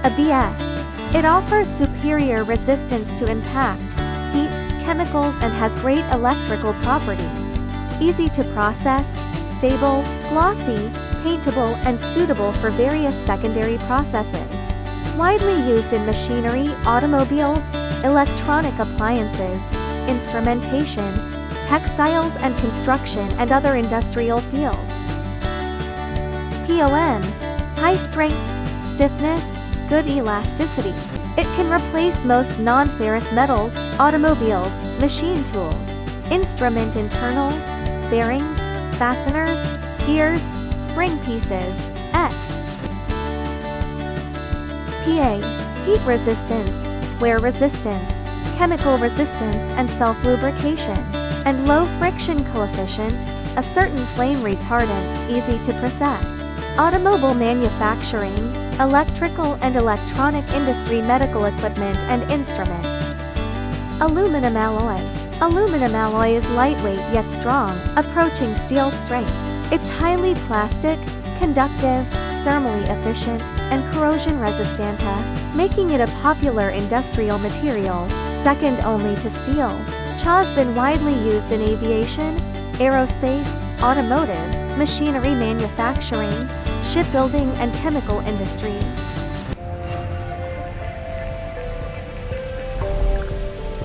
ABS. It offers superior resistance to impact, heat, chemicals and has great electrical properties. Easy to process, stable, glossy, paintable and suitable for various secondary processes. Widely used in machinery, automobiles, electronic appliances, instrumentation, textiles and construction and other industrial fields. POM. High strength, stiffness, good elasticity. It can replace most non-ferrous metals, automobiles, machine tools, instrument internals, bearings, fasteners, gears, spring pieces, etc. PA. Heat resistance, wear resistance, chemical resistance and self-lubrication, and low friction coefficient, a certain flame retardant, easy to process. Automobile manufacturing, electrical and electronic industry, medical equipment and instruments. Aluminum alloy. Aluminum alloy is lightweight yet strong, approaching steel strength. It's highly plastic, conductive, thermally efficient, and corrosion resistant, making it a popular industrial material, second only to steel. CHA's been widely used in aviation, aerospace, automotive, machinery manufacturing, shipbuilding and chemical industries.